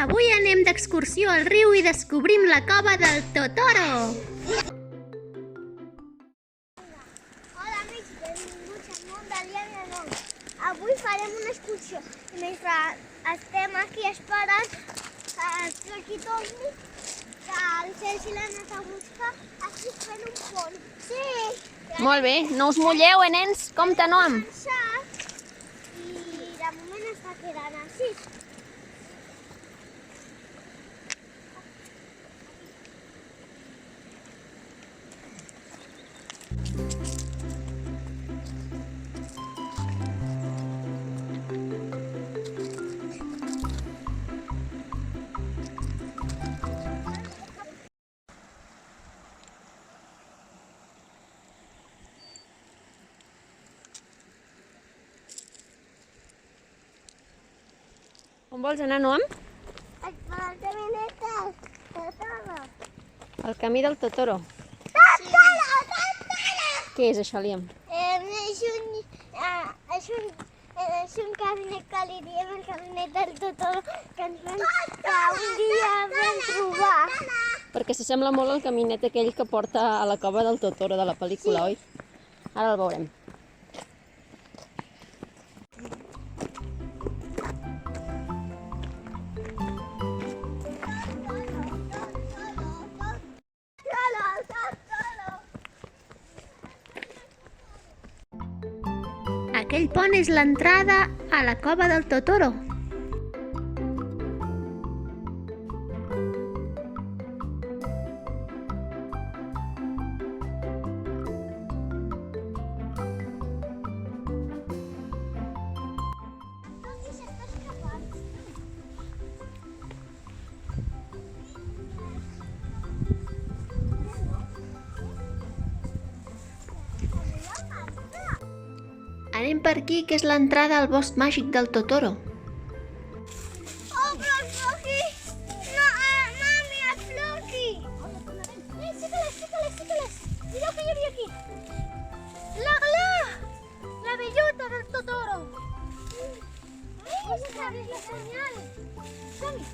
Avui anem d'excursió al riu i descobrim la cova del Totoro. Hola amics, benvinguts al món de Liana Nou. Avui farem una excursió i mentre estem aquí esperant que el Floqui torni, que el Sergi l'ha anat a buscar, aquí fent un pont. Sí! Molt bé, no us mulleu, nens? Compte, no amb. I de moment està quedant així. On vols anar, Noam? El camineta del Totoro. El camí del Totoro. Totoro! Què és això, Liam? És un caminet que li diem el caminet del Totoro que un dia vam trobar. Perquè s'assembla molt al caminet aquell que porta a la cova del Totoro de la pel·lícula, oi? Ara el veurem. Aquell pont és l'entrada a la cova del Totoro. Anem per aquí, que és l'entrada al bosc màgic del Totoro. Oh, però el Floqui! No, mami, el Floqui! Sí que les! Mira que hi havia aquí! La bellota del Totoro! Esta és la senyal! Som-hi!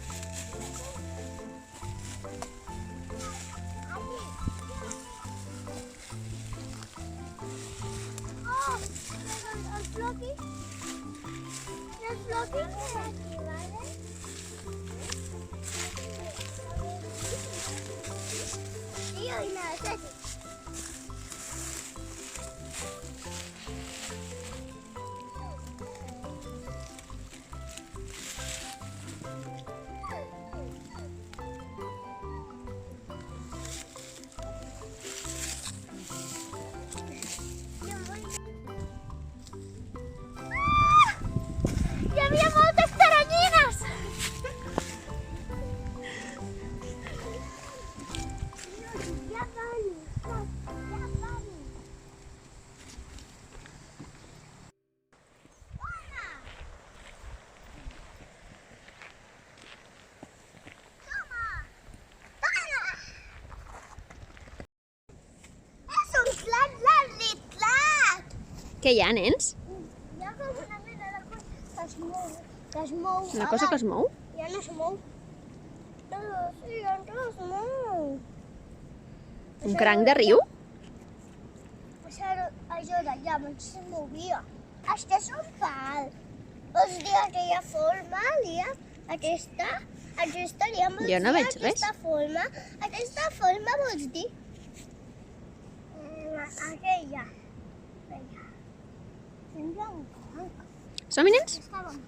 Oh! El Floqui? El Floqui? Aquí, vale? Tío, y nada, Sergi. Hi havia moltes taranyines! Ja van! És un clat la veritat! Què hi ha, nens? Hi ha com una mena de cosa que es mou. Que es mou. Una cosa que es mou? Ja no es mou. Sí, ja no es mou. Un cranc de riu? Això d'allà abans se movia. Això és un pal. Vols dir aquella forma, Lia? Aquesta? Aquesta, Lia, vols Jo no dir veig res. aquesta forma? Aquesta forma vols dir? Aquella. Sembla un cranc. Som-hi, nens?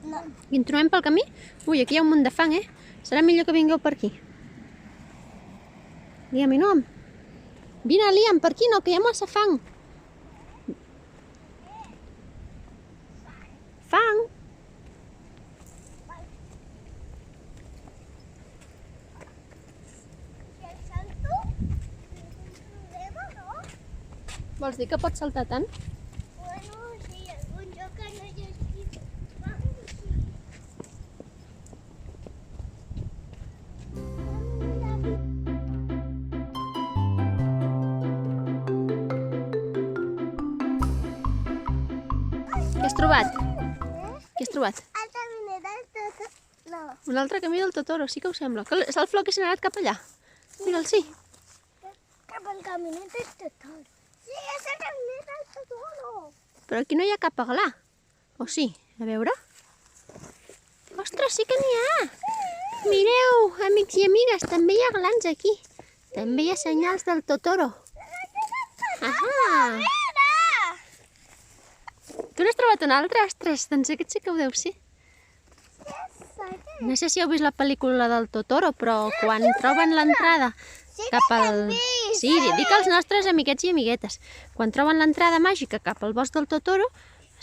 No. I en trobem pel camí? Ui, aquí hi ha un munt de fang, Serà millor que vingueu per aquí. Liam i Noam. Vine, Liam, per aquí no, que hi ha massa fang. Fang. Si el salto, és un problema, no? Vols dir que pots saltar tant? Bueno, sí, algun joc que no hi hagi... Sí. Què has trobat? Què has trobat? El camineta del Totoro. No. Un altre camí del Totoro, sí que ho sembla. Que és el Flo que s'ha anat cap allà. Mira'l, sí. Cap al caminet del Totoro. Sí, és el caminet del Totoro. Però aquí no hi ha cap aglà. O sí? A veure. Ostres, sí que n'hi ha. Mireu, amics i amigues, també hi ha aglans aquí. També hi ha senyals del Totoro. Ah! Tu n'has trobat un altre? Ostres, doncs aquest sí que ho deu ser. No sé si heu vist la pel·lícula del Totoro, però quan troben l'entrada cap al... Sí, dic als nostres amiguets i amiguetes. Quan troben l'entrada màgica cap al bosc del Totoro,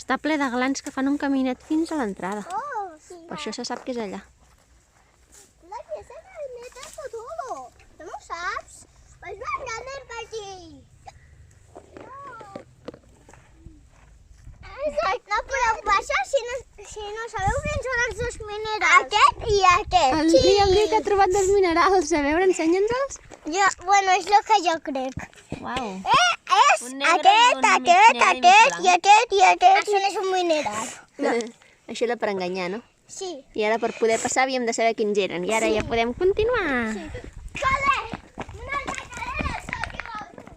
està ple de glans que fan un caminet fins a l'entrada. Oh, sí. Per això se sap que és allà. La que és el caminet del Totoro. Tu no ho saps? Pues va, anem per aquí. No podeu passar si no sabeu quins són els dos minerals. Aquest i aquest. El dia que ha trobat dos minerals. A veure, ensenya'ns-els. Bueno, és el que jo crec. Uau. És Un negre aquest, i un aquest, mig negre i mig aquest blanc. i aquest i aquest. Això no és un mineral. Això era per enganyar, no? Sí. I ara per poder passar havíem de saber quins eren. I ara ja podem continuar. Vale. Una altra cadena,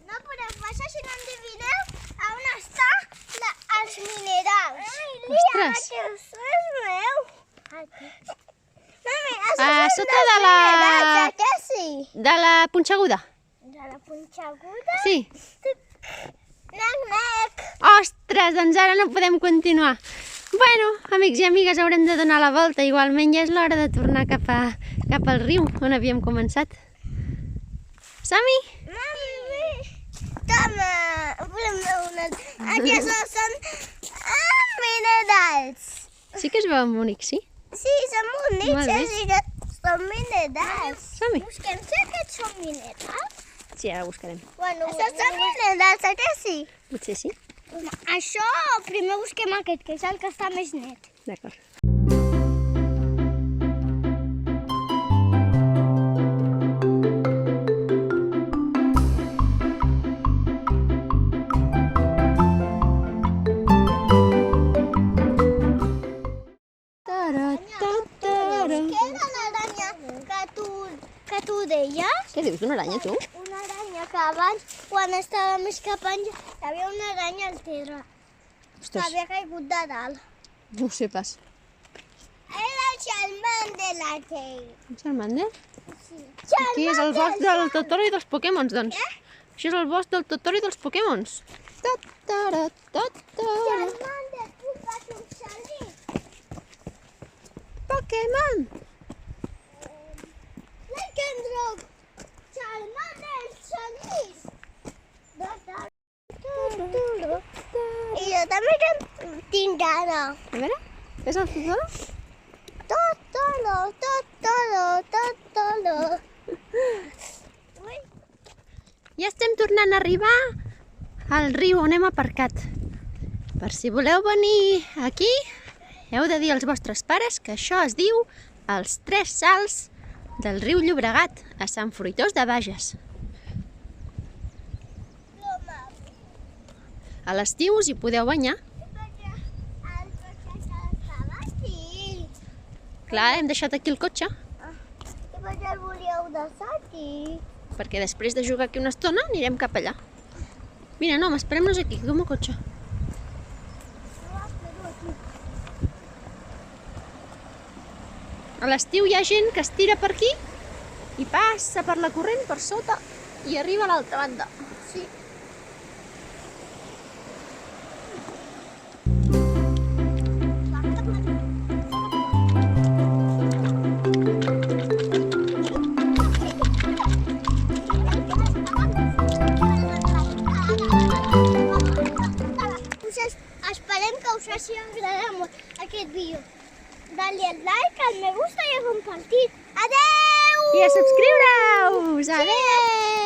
no podeu passar si no endevineu a on està els minerals. Ostres. Això és meu. Mami, això A són sota els de la- minerals, aquest sí. De la punxeguda. De la punxeguda. Sí. Nec. Ostres, doncs ara no podem continuar. Bueno, amics i amigues, haurem de donar la volta. Igualment ja és l'hora de tornar cap al riu, on havíem començat. Som-hi? Mami, toma. Volem aquests són minerals. Sí que es veuen bonics, sí? Sí, són bonics, Molt bé. són minerals. Som-hi. Busquem si aquests són minerals. Sí, ara ho buscarem. Bueno, això són minerals, aquest sí. Potser sí. Això, primer busquem aquest, que és el que està més net. D'acord. Què era l'aranya que tu deies? Què dius, una aranya, tu? Una aranya que abans, quan estava més cap enllà, hi havia una aranya al terra, que Ostres, havia caigut de dalt. no ho sé pas. Era el Charmander aquell. Un Charmander? Sí. Aquí és el bosc del Totoro i dels Pokémons, doncs. Això és el bosc del Totoro i dels Pokémons. Totoro. Charmander, tu vas un xalit. Pokémon. Lycanroc. Charmander, xalit. I jo també tinc gana. A veure, és el Totoro? Totoro. Ui. Ja estem tornant a arribar al riu on hem aparcat. Per si voleu venir aquí, heu de dir als vostres pares que això es diu els 3 salts del riu Llobregat, a Sant Fruitós de Bages. A l'estiu us hi podeu banyar. Clar, hem deixat aquí el cotxe, I per què el volíeu deixar aquí? perquè després de jugar aquí una estona anirem cap allà. Mira, no, esperem-nos aquí, com el cotxe. A l'estiu hi ha gent que es tira per aquí i passa per la corrent per sota i arriba a l'altra banda. Sí. Esperem que us hagi agradat molt aquest vídeo. Dale al like, al me gusta i a compartir. Adeu! I a subscriure-us! Adéu!